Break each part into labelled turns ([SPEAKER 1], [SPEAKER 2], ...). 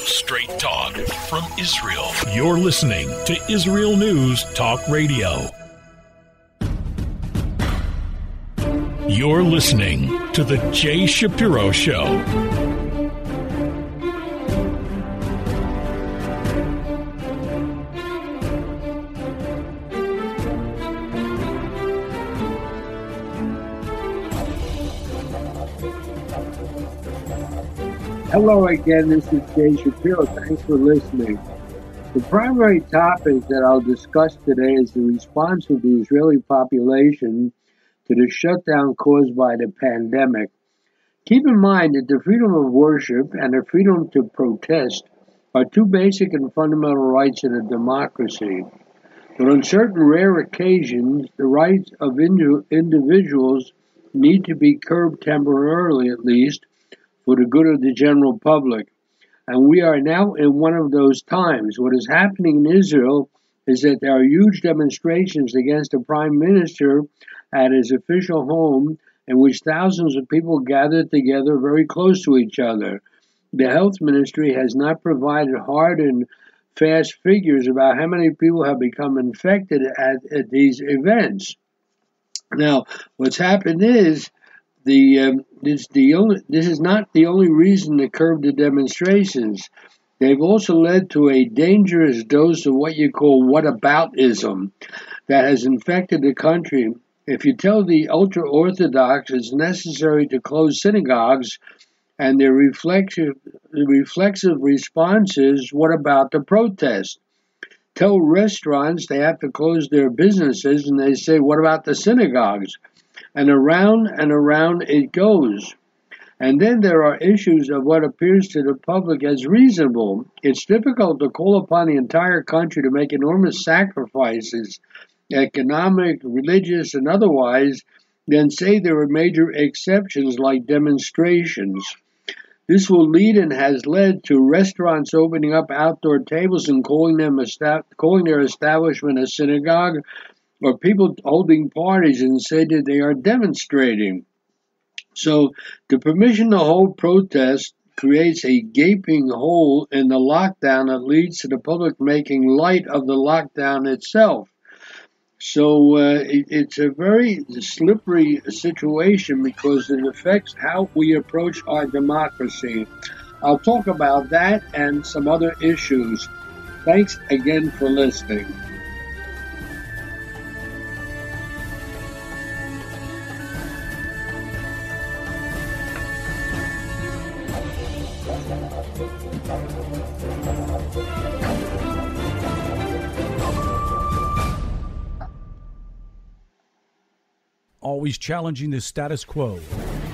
[SPEAKER 1] Straight talk from Israel. You're listening to Israel News Talk Radio. You're listening to the Jay Shapiro Show.
[SPEAKER 2] Hello again, this is Jay Shapiro. Thanks for listening. The primary topic that I'll discuss today is the response of the Israeli population to the shutdown caused by the pandemic. Keep in mind that the freedom of worship and the freedom to protest are two basic and fundamental rights in a democracy. But on certain rare occasions, the rights of individuals need to be curbed temporarily, at least, for the good of the general public. And we are now in one of those times. What is happening in Israel is that there are huge demonstrations against the prime minister at his official home, in which thousands of people gathered together very close to each other. The health ministry has not provided hard and fast figures about how many people have become infected at these events. Now, what's happened is this is not the only reason to curb the demonstrations. They've also led to a dangerous dose of what you call whataboutism that has infected the country. If you tell the ultraorthodox it's necessary to close synagogues, and their reflexive response is, what about the protest? Tell restaurants they have to close their businesses, and they say, what about the synagogues? And around it goes. And then there are issues of what appears to the public as reasonable. It's difficult to call upon the entire country to make enormous sacrifices, economic, religious, and otherwise, then say there are major exceptions like demonstrations. This will lead and has led to restaurants opening up outdoor tables and calling their establishment a synagogue, or people holding parties and say that they are demonstrating. So the permission to hold protests creates a gaping hole in the lockdown that leads to the public making light of the lockdown itself. So it's a very slippery situation because it affects how we approach our democracy. I'll talk about that and some other issues. Thanks again for listening.
[SPEAKER 3] Always challenging the status quo.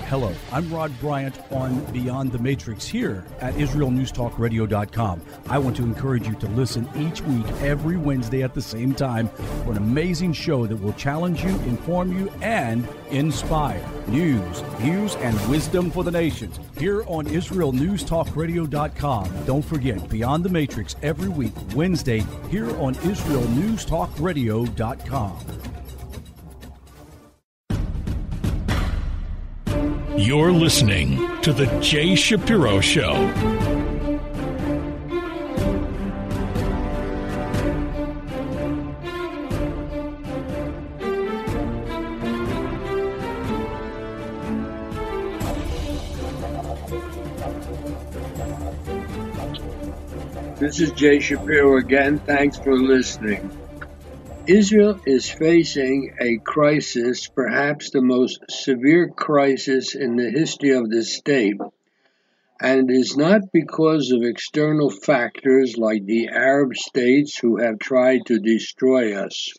[SPEAKER 3] Hello, I'm Rod Bryant on Beyond the Matrix here at IsraelNewsTalkRadio.com. I want to encourage you to listen each week, every Wednesday at the same time, for an amazing show that will challenge you, inform you, and inspire. News, views, and wisdom for the nations here on IsraelNewsTalkRadio.com. Don't forget, Beyond the Matrix every week, Wednesday, here on IsraelNewsTalkRadio.com.
[SPEAKER 1] You're listening to the Jay Shapiro Show.
[SPEAKER 2] This is Jay Shapiro again. Thanks for listening. Israel is facing a crisis, perhaps the most severe crisis in the history of the state. And it is not because of external factors like the Arab states who have tried to destroy us.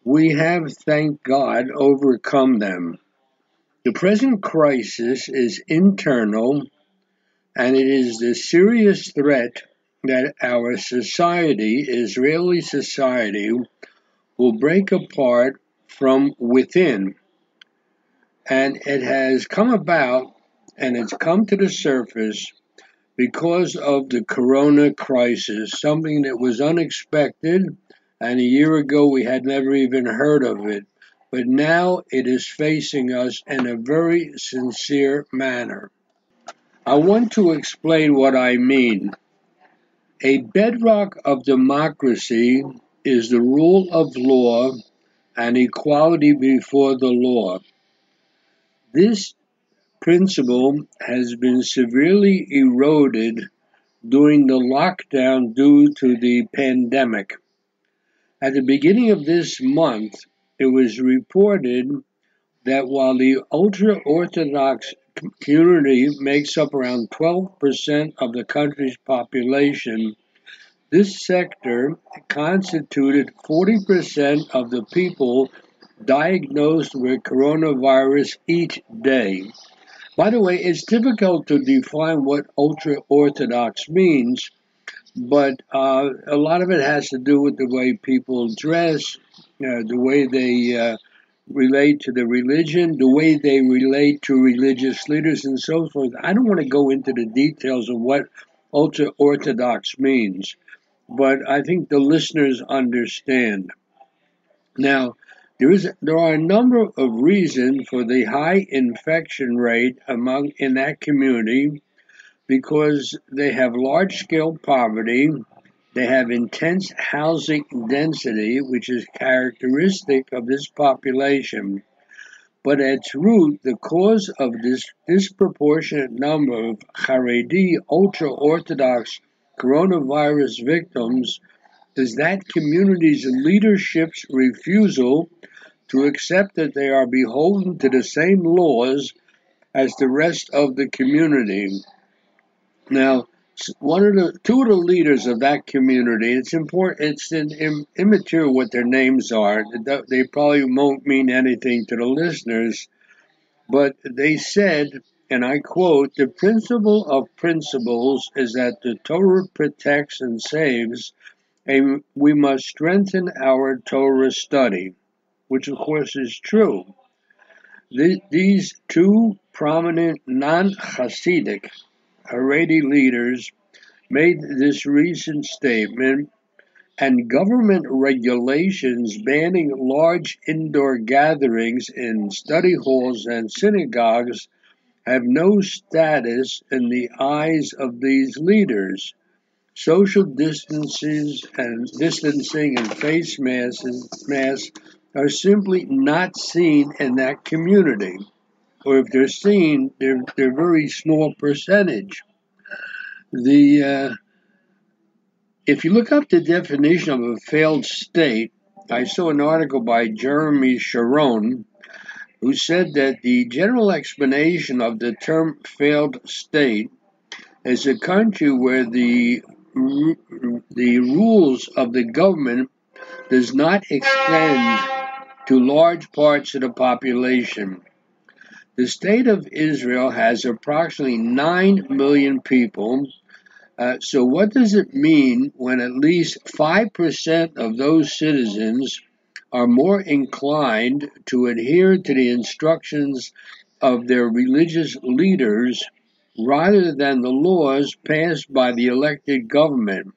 [SPEAKER 2] We have, thank God, overcome them. The present crisis is internal, and it is the serious threat that our society, Israeli society, will break apart from within. And it has come about, and it's come to the surface because of the corona crisis, something that was unexpected, and a year ago we had never even heard of it. But now it is facing us in a very sincere manner. I want to explain what I mean. A bedrock of democracy is the rule of law and equality before the law. This principle has been severely eroded during the lockdown due to the pandemic. At the beginning of this month, it was reported that while the ultra-Orthodox community makes up around 12% of the country's population, this sector constituted 40% of the people diagnosed with coronavirus each day. By the way, it's difficult to define what ultra-Orthodox means, but a lot of it has to do with the way people dress, the way they relate to the religion, the way they relate to religious leaders, and so forth. I don't want to go into the details of what ultra-Orthodox means, but I think the listeners understand. Now, there are a number of reasons for the high infection rate in that community because they have large-scale poverty, they have intense housing density, which is characteristic of this population. But at its root, the cause of this disproportionate number of Haredi ultra-Orthodox coronavirus victims is that community's leadership's refusal to accept that they are beholden to the same laws as the rest of the community. Now, two of the leaders of that community, it's important, it's immaterial what their names are. They probably won't mean anything to the listeners, but they said, and I quote, "The principle of principles is that the Torah protects and saves, and we must strengthen our Torah study," which of course is true. These two prominent non-Hasidic Haredi leaders made this recent statement, and government regulations banning large indoor gatherings in study halls and synagogues have no status in the eyes of these leaders. Social distances and distancing and face masks are simply not seen in that community, or if they're seen, they're very small percentage. If you look up the definition of a failed state, I saw an article by Jeremy Sharon, who said that the general explanation of the term failed state is a country where the rules of the government does not extend to large parts of the population. The state of Israel has approximately 9 million people. So what does it mean when at least 5% of those citizens are more inclined to adhere to the instructions of their religious leaders rather than the laws passed by the elected government?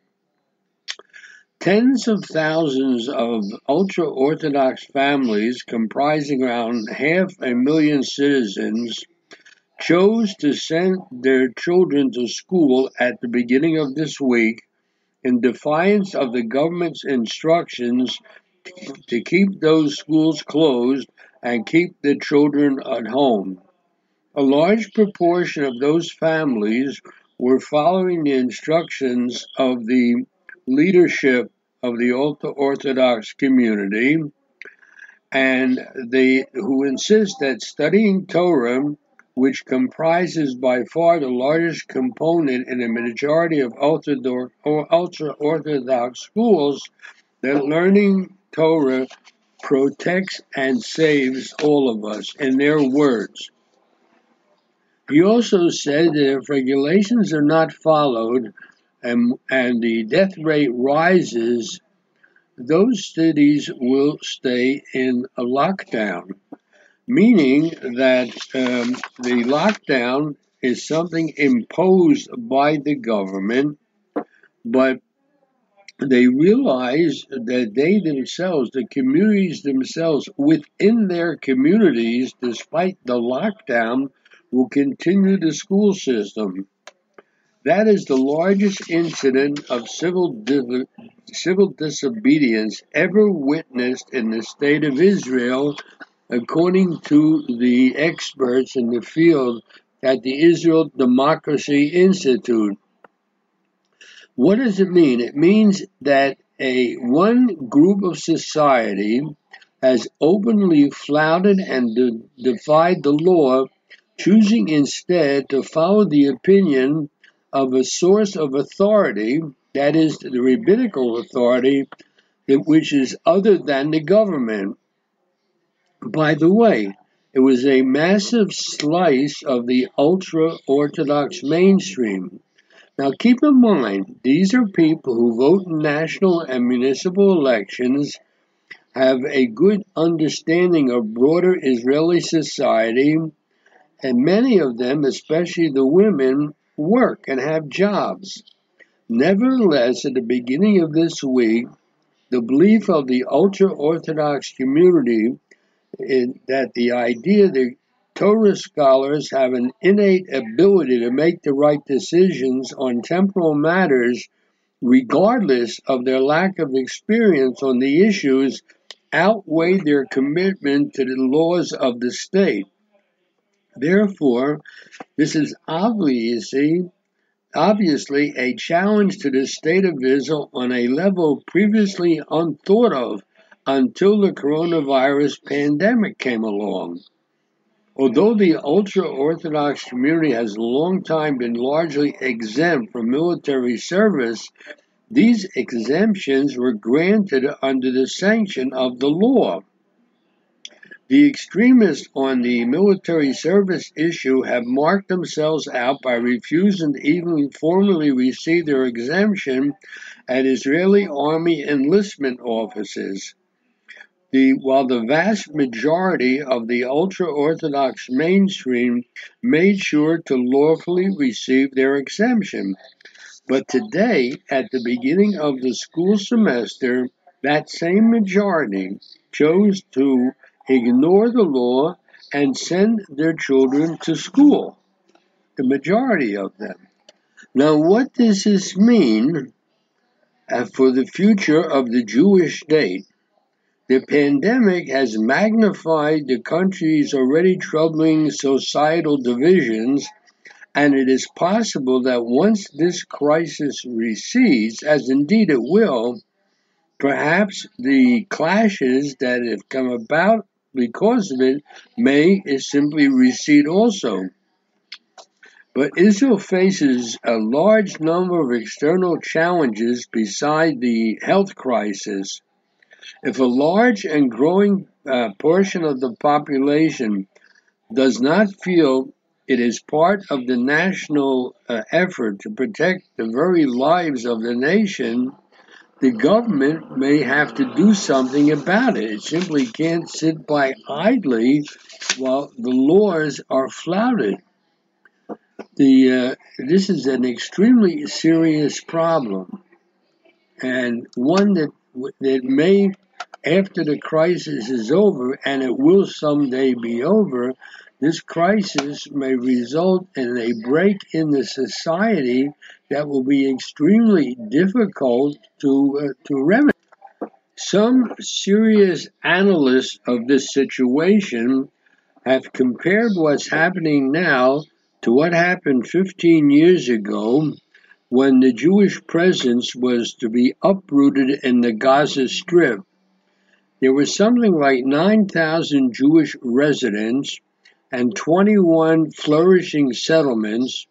[SPEAKER 2] Tens of thousands of ultra-Orthodox families comprising around 500,000 citizens chose to send their children to school at the beginning of this week in defiance of the government's instructions to keep those schools closed and keep the children at home. A large proportion of those families were following the instructions of the leadership of the ultra-Orthodox community, and who insist that studying Torah, which comprises by far the largest component in a majority of ultra-Orthodox schools, that learning Torah protects and saves all of us, in their words. He also said that if regulations are not followed and the death rate rises, those cities will stay in a lockdown, meaning that the lockdown is something imposed by the government, but they realize that they themselves, the communities themselves, within their communities, despite the lockdown, will continue the school system. That is the largest incident of civil disobedience ever witnessed in the state of Israel, according to the experts in the field at the Israel Democracy Institute. What does it mean? It means that one group of society has openly flouted and defied the law, choosing instead to follow the opinion of a source of authority, that is, the rabbinical authority, which is other than the government. By the way, it was a massive slice of the ultra-orthodox mainstream. Now keep in mind, these are people who vote in national and municipal elections, have a good understanding of broader Israeli society, and many of them, especially the women, work and have jobs. Nevertheless, at the beginning of this week, the belief of the ultra-Orthodox community is that the idea that Torah scholars have an innate ability to make the right decisions on temporal matters, regardless of their lack of experience on the issues, outweigh their commitment to the laws of the state. Therefore, this is obviously a challenge to the state of Israel on a level previously unthought of until the coronavirus pandemic came along. Although the ultra-Orthodox community has a long time been largely exempt from military service, these exemptions were granted under the sanction of the law. The extremists on the military service issue have marked themselves out by refusing to even formally receive their exemption at Israeli army enlistment offices. While the vast majority of the ultra-Orthodox mainstream made sure to lawfully receive their exemption. But today, at the beginning of the school semester, that same majority chose to ignore the law and send their children to school, the majority of them. Now, what does this mean for the future of the Jewish state? The pandemic has magnified the country's already troubling societal divisions, and it is possible that once this crisis recedes, as indeed it will, perhaps the clashes that have come about because of it may simply recede also. But Israel faces a large number of external challenges beside the health crisis. If a large and growing portion of the population does not feel it is part of the national effort to protect the very lives of the nation, the government may have to do something about it. It simply can't sit by idly while the laws are flouted. This is an extremely serious problem, and one that may, after the crisis is over, and it will someday be over, this crisis may result in a break in the society that will be extremely difficult to remedy. Some serious analysts of this situation have compared what's happening now to what happened 15 years ago when the Jewish presence was to be uprooted in the Gaza Strip. There was something like 9,000 Jewish residents and 21 flourishing settlements.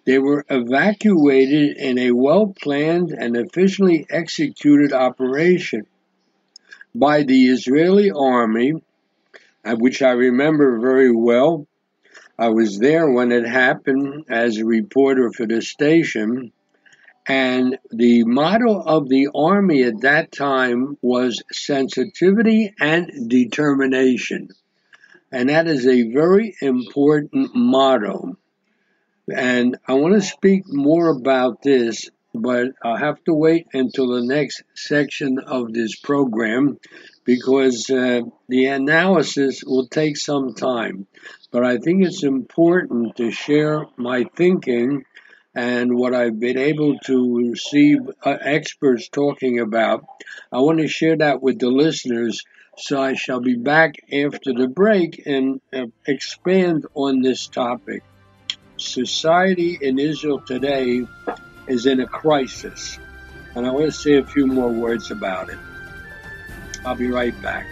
[SPEAKER 2] They were evacuated in a well-planned and efficiently executed operation by the Israeli army, which I remember very well. I was there when it happened as a reporter for the station. And the motto of the army at that time was sensitivity and determination. And that is a very important motto. And I want to speak more about this, but I'll have to wait until the next section of this program because the analysis will take some time. but I think it's important to share my thinking and what I've been able to see experts talking about. I want to share that with the listeners, so I shall be back after the break and expand on this topic. Society in Israel today is in a crisis, and I want to say a few more words about it. I'll be right back.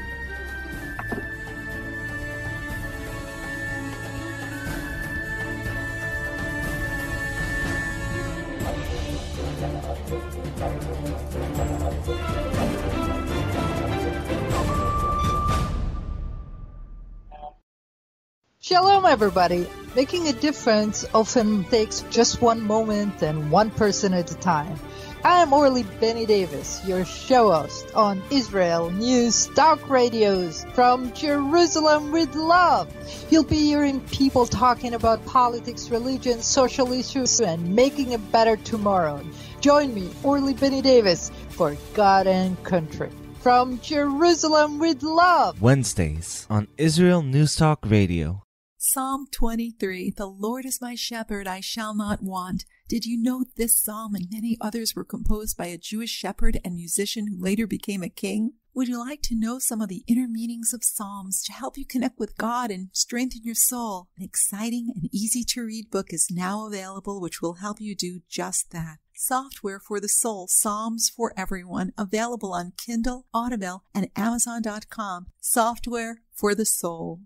[SPEAKER 4] Shalom, everybody. Making a difference often takes just one moment and one person at a time. I am Orly Benny Davis, your show host on Israel News Talk Radios from Jerusalem with love. You'll be hearing people talking about politics, religion, social issues, and making a better tomorrow. Join me, Orly Benny Davis, for God and Country. From Jerusalem with love.
[SPEAKER 5] Wednesdays on Israel News Talk Radio.
[SPEAKER 6] Psalm 23, the Lord is my shepherd, I shall not want. Did you know this psalm and many others were composed by a Jewish shepherd and musician who later became a king? Would you like to know some of the inner meanings of psalms to help you connect with God and strengthen your soul? An exciting and easy-to-read book is now available which will help you do just that. Software for the Soul, Psalms for Everyone, available on Kindle, Audible, and Amazon.com. Software for the Soul.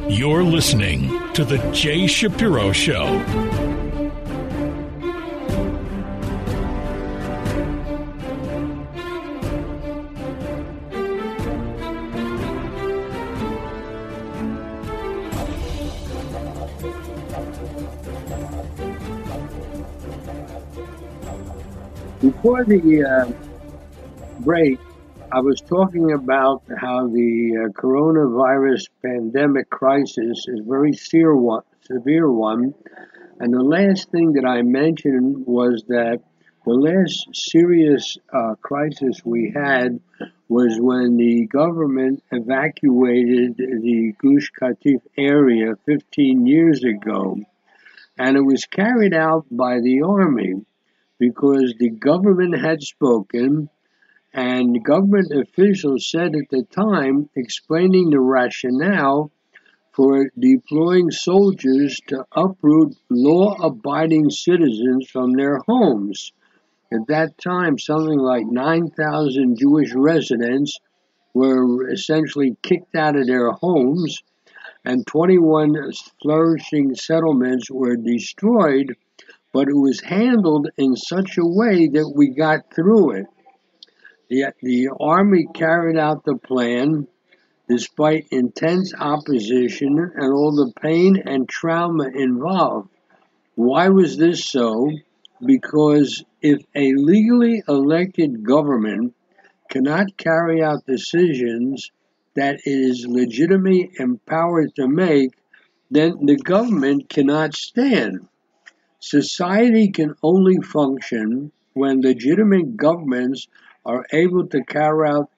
[SPEAKER 1] You're listening to The Jay Shapiro Show.
[SPEAKER 2] Before the break, I was talking about how the coronavirus pandemic crisis is a very severe one, and the last thing that I mentioned was that the last serious crisis we had was when the government evacuated the Gush Katif area 15 years ago, and it was carried out by the army because the government had spoken. And government officials said at the time, explaining the rationale for deploying soldiers to uproot law-abiding citizens from their homes. At that time, something like 9,000 Jewish residents were essentially kicked out of their homes, and 21 flourishing settlements were destroyed, but it was handled in such a way that we got through it. The army carried out the plan despite intense opposition and all the pain and trauma involved. Why was this so? Because if a legally elected government cannot carry out decisions that it is legitimately empowered to make, then the government cannot stand. Society can only function when legitimate governments are able to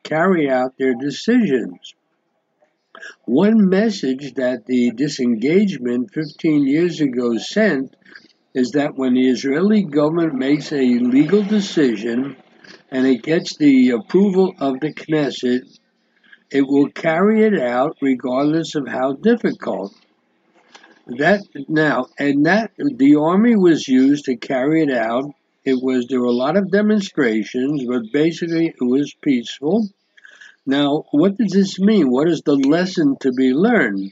[SPEAKER 2] carry out their decisions. One message that the disengagement 15 years ago sent is that when the Israeli government makes a legal decision and it gets the approval of the Knesset, it will carry it out regardless of how difficult. The army was used to carry it out. There were a lot of demonstrations, but basically it was peaceful. Now, what does this mean? What is the lesson to be learned?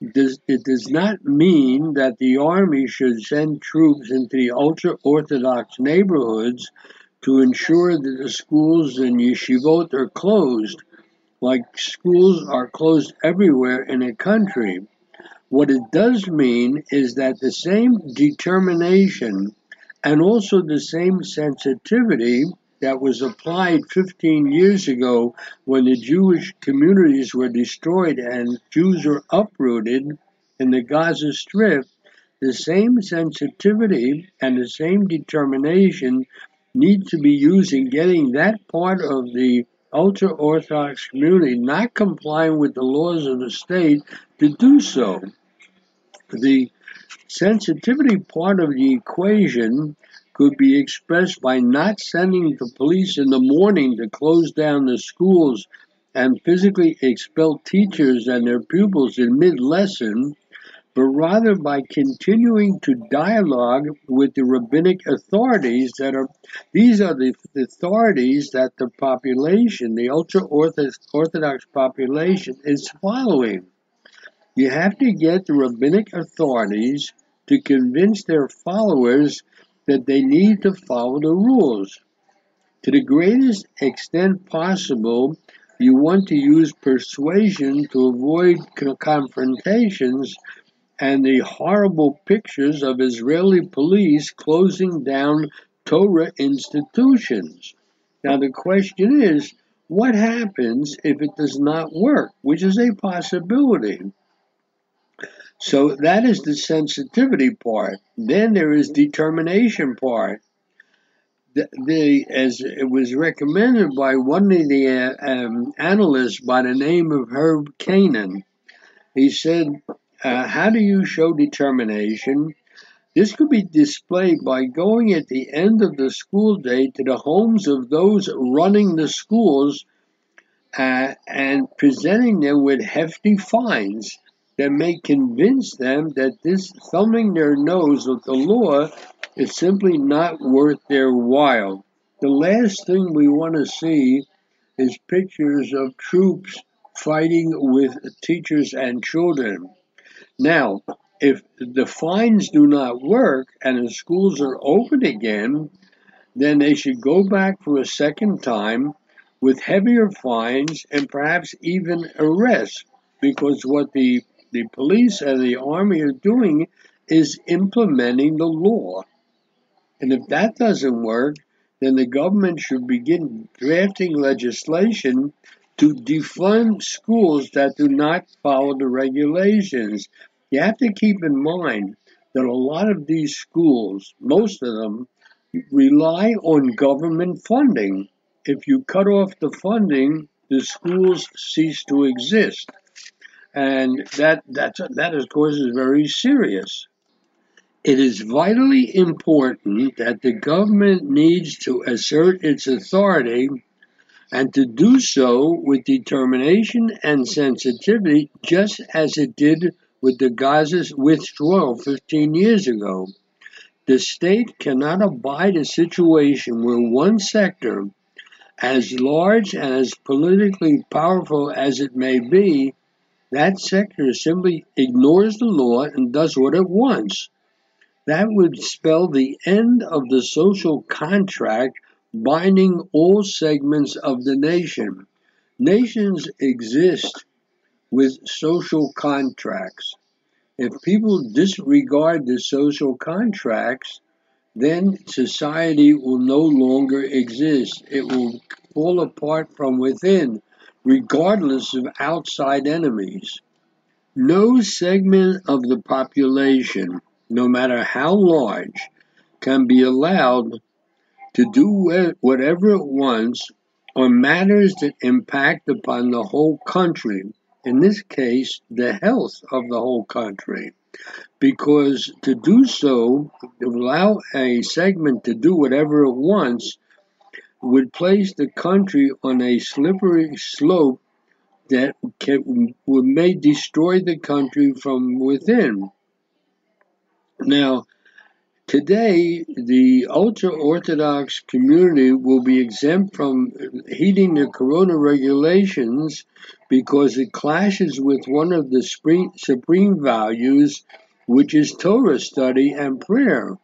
[SPEAKER 2] It does not mean that the army should send troops into the ultra-orthodox neighborhoods to ensure that the schools and yeshivot are closed, like schools are closed everywhere in the country. What it does mean is that the same determination and also the same sensitivity that was applied 15 years ago when the Jewish communities were destroyed and Jews were uprooted in the Gaza Strip, the same sensitivity and the same determination need to be used in getting that part of the ultra-Orthodox community not complying with the laws of the state to do so. The sensitivity part of the equation could be expressed by not sending the police in the morning to close down the schools and physically expel teachers and their pupils in mid-lesson, but rather by continuing to dialogue with the rabbinic authorities these are the authorities that the population, the ultra-Orthodox population, is following. You have to get the rabbinic authorities to convince their followers that they need to follow the rules. To the greatest extent possible, you want to use persuasion to avoid confrontations and the horrible pictures of Israeli police closing down Torah institutions. Now the question is, what happens if it does not work, which is a possibility? So that is the sensitivity part. Then there is determination part. As it was recommended by one of the analysts by the name of Herb Kanan, he said, how do you show determination? This could be displayed by going at the end of the school day to the homes of those running the schools and presenting them with hefty fines that may convince them that this thumbing their nose with the law is simply not worth their while. The last thing we want to see is pictures of troops fighting with teachers and children. Now, if the fines do not work and the schools are open again, then they should go back for a second time with heavier fines and perhaps even arrests, because what the police and the army are doing is implementing the law. And if that doesn't work, then the government should begin drafting legislation to defund schools that do not follow the regulations. You have to keep in mind that a lot of these schools, most of them, rely on government funding. If you cut off the funding, the schools cease to exist. And that of course is very serious. It is vitally important that the government needs to assert its authority and to do so with determination and sensitivity, just as it did with the Gaza's withdrawal 15 years ago. The state cannot abide a situation where one sector, as large and as politically powerful as it may be, that sector simply ignores the law and does what it wants. That would spell the end of the social contract binding all segments of the nation. Nations exist with social contracts. If people disregard the social contracts, then society will no longer exist. It will fall apart from within, regardless of outside enemies. No segment of the population, no matter how large, can be allowed to do whatever it wants on matters that impact upon the whole country, in this case, the health of the whole country. Because to do so, to allow a segment to do whatever it wants, would place the country on a slippery slope that may destroy the country from within. Now, today, the ultra-Orthodox community will be exempt from heeding the corona regulations because it clashes with one of the supreme values, which is Torah study and prayer.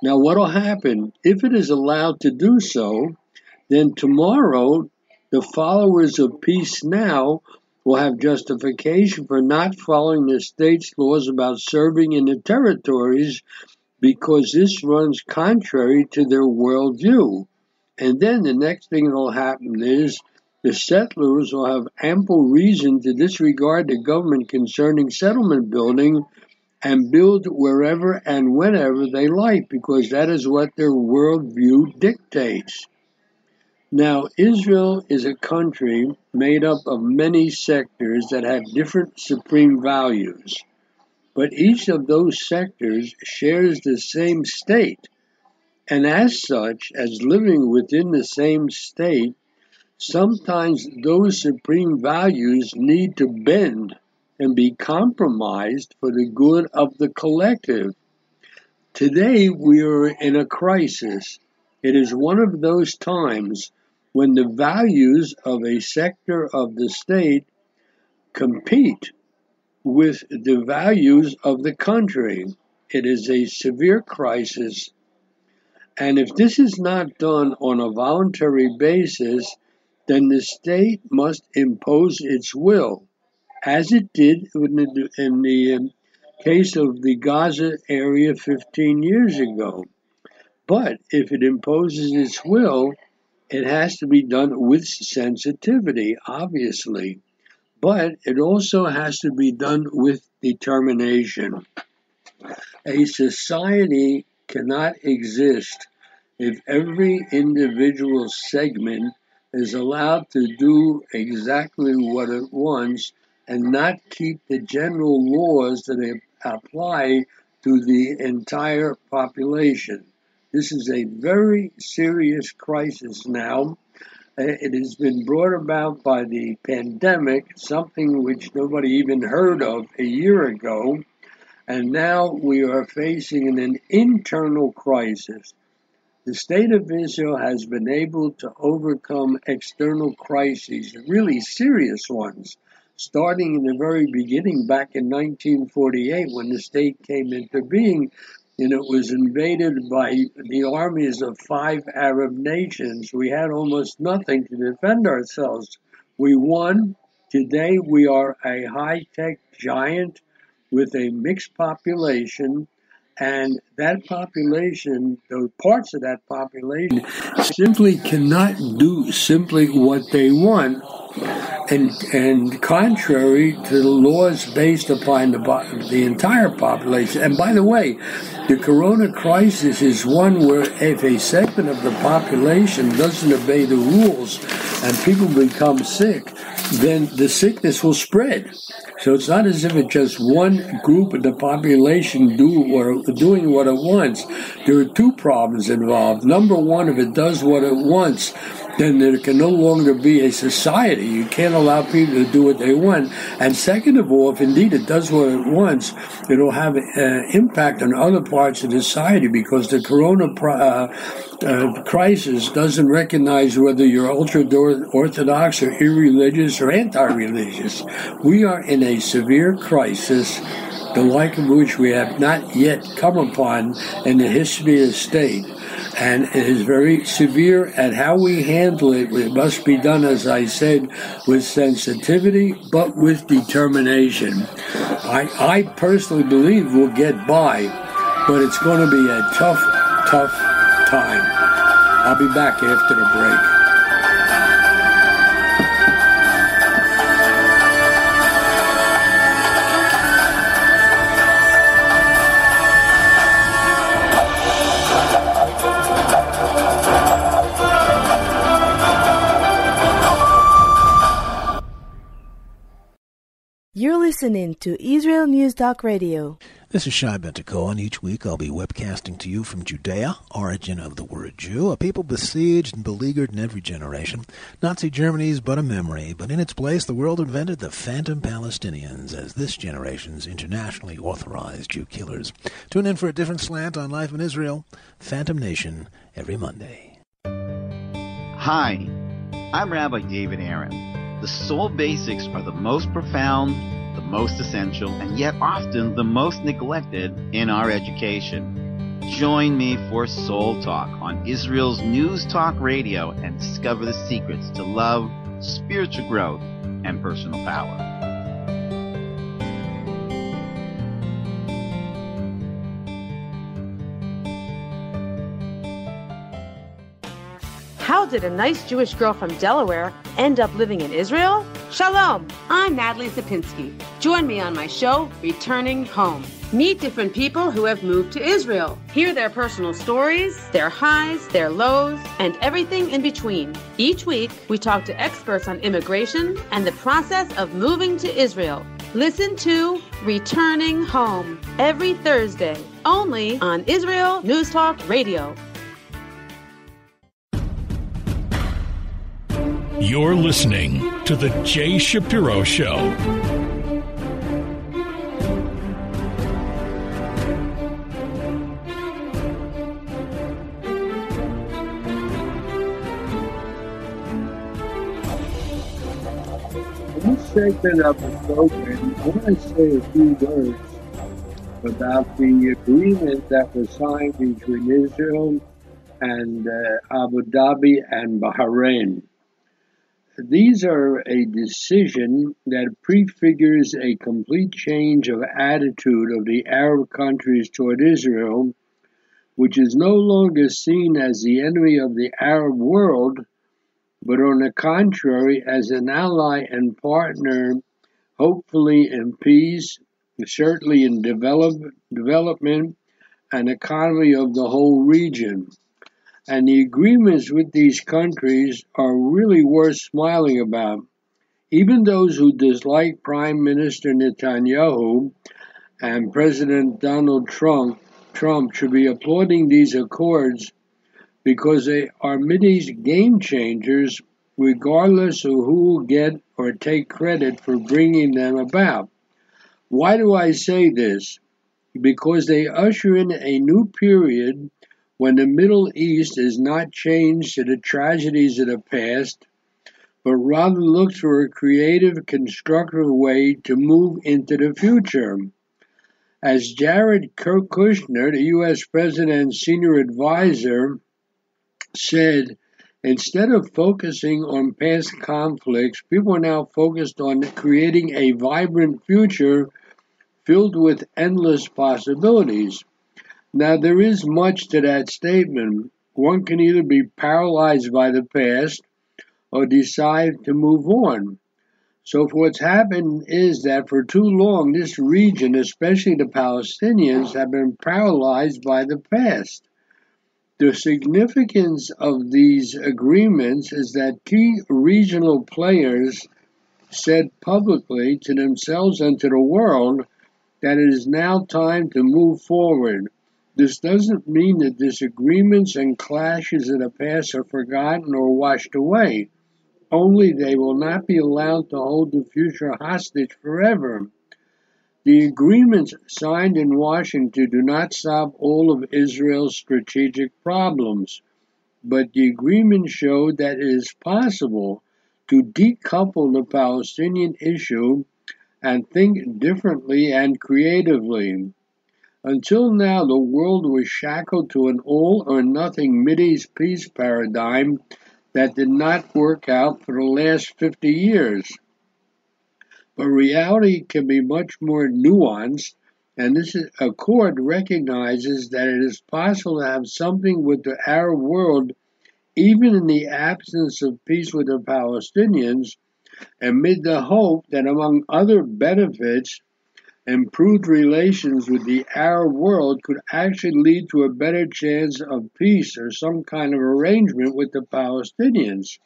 [SPEAKER 2] Now, what will happen? If it is allowed to do so, then tomorrow the followers of Peace Now will have justification for not following the state's laws about serving in the territories because this runs contrary to their worldview. And then the next thing that will happen is the settlers will have ample reason to disregard the government concerning settlement building and build wherever and whenever they like, because that is what their worldview dictates. Now, Israel is a country made up of many sectors that have different supreme values, but each of those sectors shares the same state, and as such, as living within the same state, sometimes those supreme values need to bend and be compromised for the good of the collective. Today, we are in a crisis. It is one of those times when the values of a sector of the state compete with the values of the country. It is a severe crisis, and if this is not done on a voluntary basis, then the state must impose its will, as it did in the case of the Gaza area 15 years ago. But if it imposes its will, it has to be done with sensitivity, obviously. But it also has to be done with determination. A society cannot exist if every individual segment is allowed to do exactly what it wants and not keep the general laws that apply to the entire population. This is a very serious crisis now. It has been brought about by the pandemic, something which nobody even heard of a year ago, and now we are facing an internal crisis. The state of Israel has been able to overcome external crises, really serious ones, starting in the very beginning back in 1948 when the state came into being, and it was invaded by the armies of 5 Arab nations. We had almost nothing to defend ourselves. We won. Today we are a high-tech giant with a mixed population. And that population, those parts of that population, simply cannot do simply what they want. And contrary to the laws based upon the entire population. And by the way, the corona crisis is one where if a segment of the population doesn't obey the rules and people become sick, then the sickness will spread. So it's not as if it's just one group of the population doing what it wants. There are two problems involved. Number one, if it does what it wants, then there can no longer be a society. You can't allow people to do what they want. And second of all, if indeed it does what it wants, it'll have an impact on other parts of society because the corona crisis doesn't recognize whether you're ultra-orthodox or irreligious or anti-religious. We are in a severe crisis, the like of which we have not yet come upon in the history of the state. And it is very severe, and how we handle it must be done, as I said, with sensitivity, but with determination. I personally believe we'll get by, but it's going to be a tough time. I'll be back after the break.
[SPEAKER 7] You're listening to Israel News Talk Radio.
[SPEAKER 8] This is Shai Bentako, and each week I'll be webcasting to you from Judea, origin of the word Jew, a people besieged and beleaguered in every generation. Nazi Germany is but a memory, but in its place the world invented the phantom Palestinians as this generation's internationally authorized Jew killers. Tune in for a different slant on life in Israel, Phantom Nation, every Monday.
[SPEAKER 9] Hi, I'm Rabbi David Aaron. The soul basics are the most profound, the most essential, and yet often the most neglected in our education. Join me for Soul Talk on Israel's News Talk Radio and discover the secrets to love, spiritual growth, and personal power.
[SPEAKER 10] How did a nice Jewish girl from Delaware end up living in Israel? Shalom, I'm Natalie Sapinski. Join me on my show, Returning Home. Meet different people who have moved to Israel. Hear their personal stories, their highs, their lows, and everything in between. Each week, we talk to experts on immigration and the process of moving to Israel. Listen to Returning Home every Thursday, only on Israel News Talk Radio.
[SPEAKER 1] You're listening to The Jay Shapiro Show.
[SPEAKER 2] In this segment of the program, I want to say a few words about the agreement that was signed between Israel and Abu Dhabi and Bahrain. These are a decision that prefigures a complete change of attitude of the Arab countries toward Israel, which is no longer seen as the enemy of the Arab world, but on the contrary as an ally and partner, hopefully in peace, certainly in development and economy of the whole region. And the agreements with these countries are really worth smiling about. Even those who dislike Prime Minister Netanyahu and President Donald Trump should be applauding these accords because they are Mideast game changers, regardless of who will get or take credit for bringing them about. Why do I say this? Because they usher in a new period when the Middle East is not changed to the tragedies of the past, but rather looks for a creative, constructive way to move into the future. As Jared Kushner, the U.S. President's senior advisor, said, instead of focusing on past conflicts, people are now focused on creating a vibrant future filled with endless possibilities. Now, there is much to that statement. One can either be paralyzed by the past or decide to move on. So what's happened is that for too long, this region, especially the Palestinians, have been paralyzed by the past. The significance of these agreements is that key regional players said publicly to themselves and to the world that it is now time to move forward. This doesn't mean that disagreements and clashes in the past are forgotten or washed away. Only they will not be allowed to hold the future hostage forever. The agreements signed in Washington do not solve all of Israel's strategic problems, but the agreements show that it is possible to decouple the Palestinian issue and think differently and creatively. Until now, the world was shackled to an all-or-nothing Mideast peace paradigm that did not work out for the last 50 years. But reality can be much more nuanced, and this accord recognizes that it is possible to have something with the Arab world, even in the absence of peace with the Palestinians, amid the hope that, among other benefits, improved relations with the Arab world could actually lead to a better chance of peace or some kind of arrangement with the Palestinians.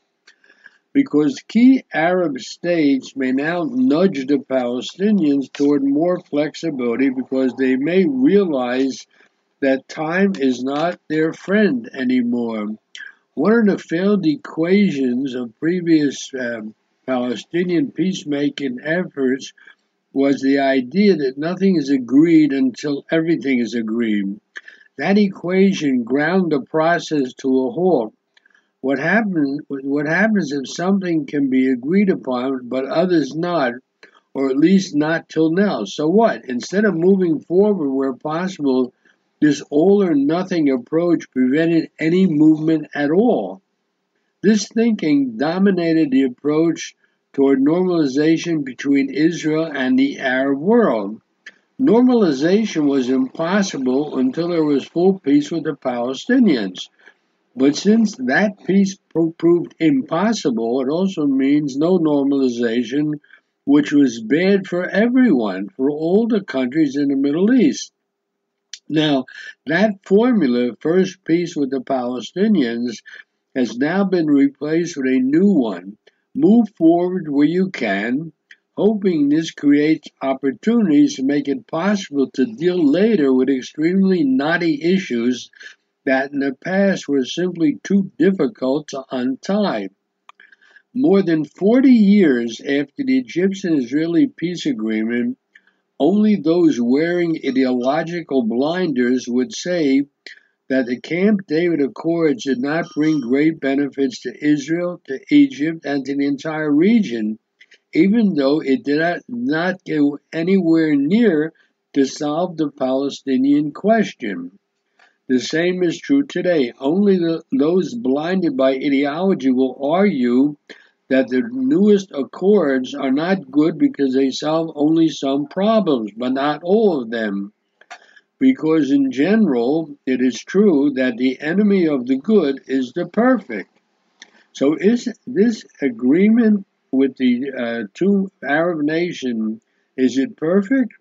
[SPEAKER 2] Because key Arab states may now nudge the Palestinians toward more flexibility because they may realize that time is not their friend anymore. One of the failed equations of previous Palestinian peacemaking efforts was the idea that nothing is agreed until everything is agreed. That equation ground the process to a halt. What happens if something can be agreed upon but others not, or at least not till now? So what? Instead of moving forward where possible, this all or nothing approach prevented any movement at all. This thinking dominated the approach toward normalization between Israel and the Arab world. Normalization was impossible until there was full peace with the Palestinians. But since that peace proved impossible, it also means no normalization, which was bad for everyone, for all the countries in the Middle East. Now, that formula, first peace with the Palestinians, has now been replaced with a new one. Move forward where you can, hoping this creates opportunities to make it possible to deal later with extremely knotty issues that in the past were simply too difficult to untie. More than 40 years after the Egyptian-Israeli peace agreement, only those wearing ideological blinders would say that the Camp David Accords did not bring great benefits to Israel, to Egypt, and to the entire region, even though it did not go anywhere near to solve the Palestinian question. The same is true today. Only those blinded by ideology will argue that the newest accords are not good because they solve only some problems, but not all of them. Because in general, it is true that the enemy of the good is the perfect. So is this agreement with the two Arab nations, is it perfect?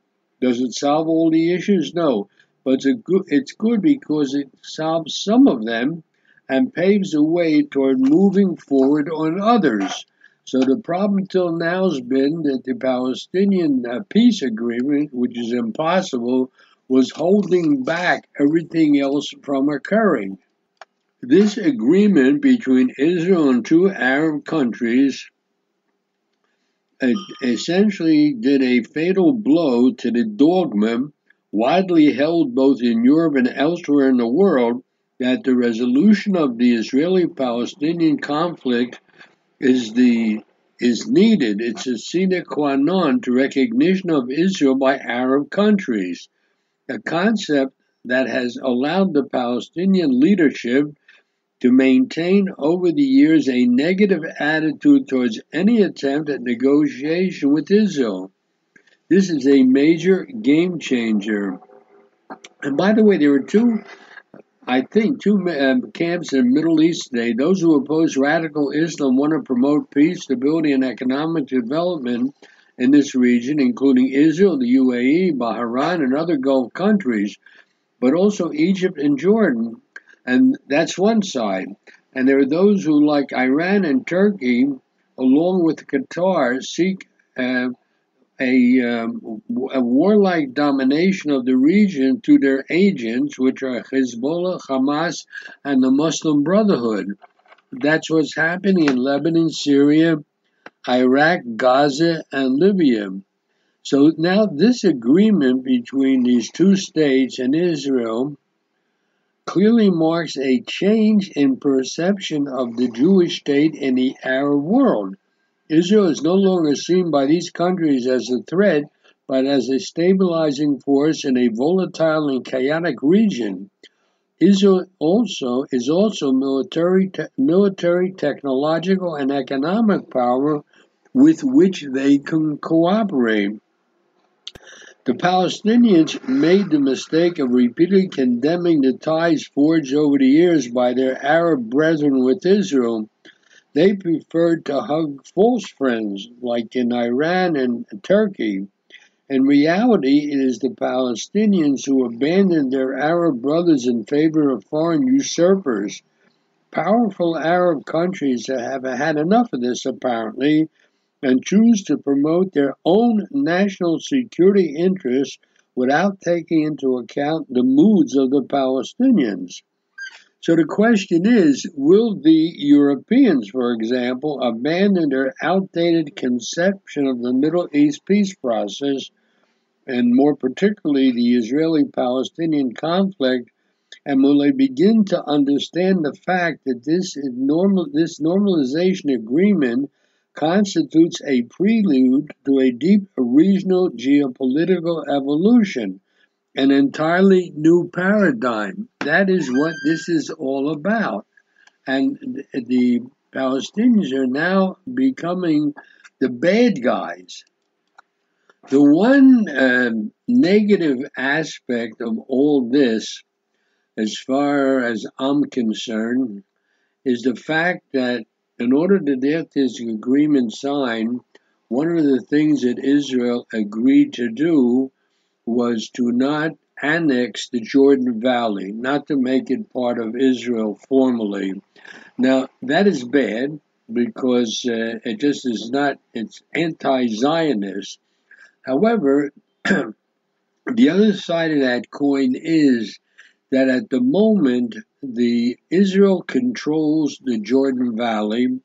[SPEAKER 2] Does it solve all the issues? No. But it's good because it solves some of them and paves the way toward moving forward on others. So the problem till now has been that the Palestinian peace agreement, which is impossible, was holding back everything else from occurring. This agreement between Israel and two Arab countries essentially did a fatal blow to the dogma widely held both in Europe and elsewhere in the world that the resolution of the Israeli-Palestinian conflict is needed. It's a sine qua non to recognition of Israel by Arab countries, a concept that has allowed the Palestinian leadership to maintain over the years a negative attitude towards any attempt at negotiation with Israel. This is a major game changer. And by the way, there are two camps in the Middle East today. Those who oppose radical Islam want to promote peace, stability, and economic development in this region, including Israel, the UAE, Bahrain, and other Gulf countries, but also Egypt and Jordan. And that's one side. And there are those who, like Iran and Turkey, along with Qatar, seek a warlike domination of the region through their agents, which are Hezbollah, Hamas, and the Muslim Brotherhood. That's what's happening in Lebanon, Syria, Iraq, Gaza, and Libya. So now this agreement between these two states and Israel clearly marks a change in perception of the Jewish state in the Arab world. Israel is no longer seen by these countries as a threat, but as a stabilizing force in a volatile and chaotic region. Israel is also military, technological, and economic power with which they can cooperate. The Palestinians made the mistake of repeatedly condemning the ties forged over the years by their Arab brethren with Israel. They preferred to hug false friends, like in Iran and Turkey. In reality, it is the Palestinians who abandoned their Arab brothers in favor of foreign usurpers. Powerful Arab countries have had enough of this, apparently, and choose to promote their own national security interests without taking into account the moods of the Palestinians. So the question is, will the Europeans, for example, abandon their outdated conception of the Middle East peace process, and more particularly the Israeli-Palestinian conflict, and will they begin to understand the fact that this normalization agreement constitutes a prelude to a deep regional geopolitical evolution, an entirely new paradigm? That is what this is all about. And the Palestinians are now becoming the bad guys. The one negative aspect of all this as far as I'm concerned, is the fact that in order to get this agreement signed, one of the things that Israel agreed to do was to not annex the Jordan Valley, not to make it part of Israel formally. Now, that is bad because it just is not, it's anti-Zionist. However, the other side of that coin is that at the moment, Israel controls the Jordan Valley,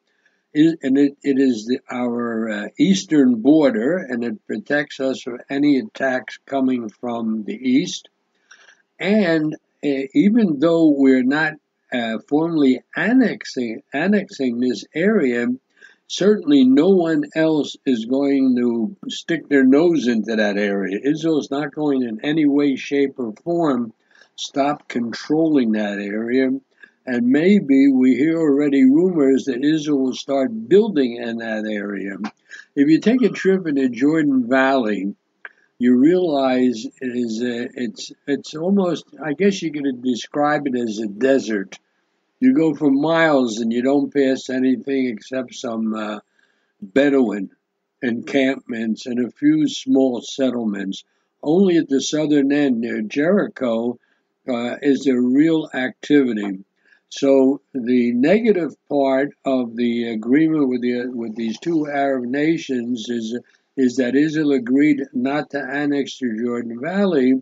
[SPEAKER 2] and it is our eastern border, and it protects us from any attacks coming from the east. And even though we're not formally annexing this area, certainly no one else is going to stick their nose into that area. Israel is not going in any way, shape, or form stop controlling that area. And maybe we hear already rumors that Israel will start building in that area. If you take a trip in the Jordan Valley, you realize it's almost, I guess you could describe it as a desert. You go for miles and you don't pass anything except some Bedouin encampments and a few small settlements. Only at the southern end near Jericho is there real activity. So the negative part of the agreement with these two Arab nations is that Israel agreed not to annex the Jordan Valley,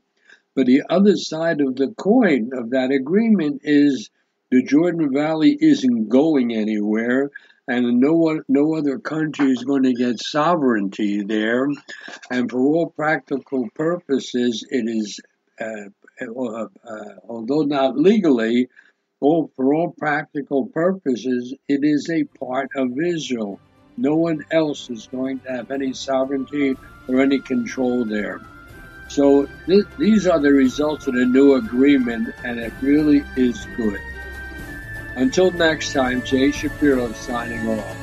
[SPEAKER 2] but the other side of the coin of that agreement is the Jordan Valley isn't going anywhere, and no other country is going to get sovereignty there, and for all practical purposes, it is, although not legally, for all practical purposes, it is a part of Israel. No one else is going to have any sovereignty or any control there. So these are the results of the new agreement, and it really is good. Until next time, Jay Shapiro signing off.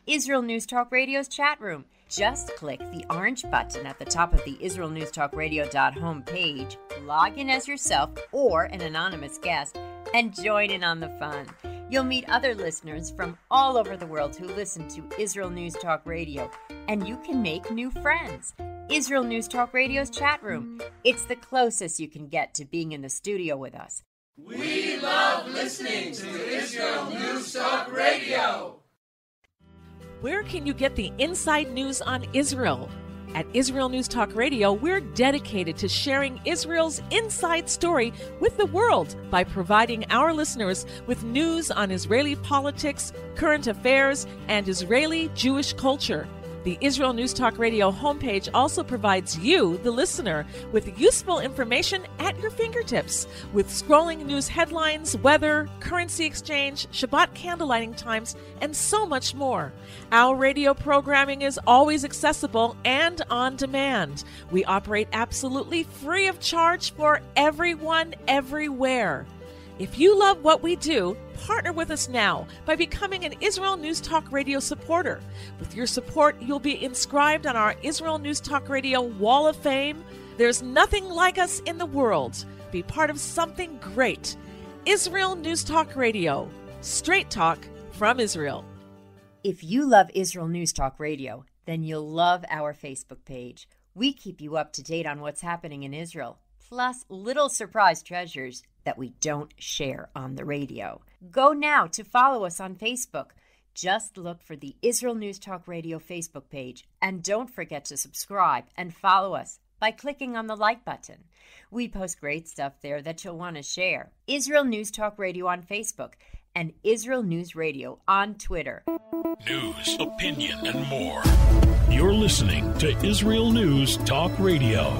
[SPEAKER 11] Israel News Talk Radio's chat room. Just click the orange button at the top of the IsraelNewsTalkRadio.home page, log in as yourself or an anonymous guest, and join in on the fun. You'll meet other listeners from all over the world who listen to Israel News Talk Radio, and you can make new friends. Israel News Talk Radio's chat room. It's the closest you can get to being in the studio with us.
[SPEAKER 12] We love listening to Israel News Talk Radio.
[SPEAKER 13] Where can you get the inside news on Israel? At Israel News Talk Radio, we're dedicated to sharing Israel's inside story with the world by providing our listeners with news on Israeli politics, current affairs, and Israeli Jewish culture. The Israel News Talk Radio homepage also provides you, the listener, with useful information at your fingertips, with scrolling news headlines, weather, currency exchange, Shabbat candlelighting times, and so much more. Our radio programming is always accessible and on demand. We operate absolutely free of charge for everyone, everywhere. If you love what we do, partner with us now by becoming an Israel News Talk Radio supporter. With your support, you'll be inscribed on our Israel News Talk Radio Wall of Fame. There's nothing like us in the world. Be part of something great. Israel News Talk Radio. Straight talk from Israel.
[SPEAKER 11] If you love Israel News Talk Radio, then you'll love our Facebook page. We keep you up to date on what's happening in Israel, plus little surprise treasures that we don't share on the radio. Go now to follow us on Facebook. Just look for the Israel News Talk Radio Facebook page, and don't forget to subscribe and follow us by clicking on the like button. We post great stuff there that you'll want to share. Israel News Talk Radio on Facebook and Israel News Radio on Twitter.
[SPEAKER 1] News, opinion, and more. You're listening to Israel News Talk Radio.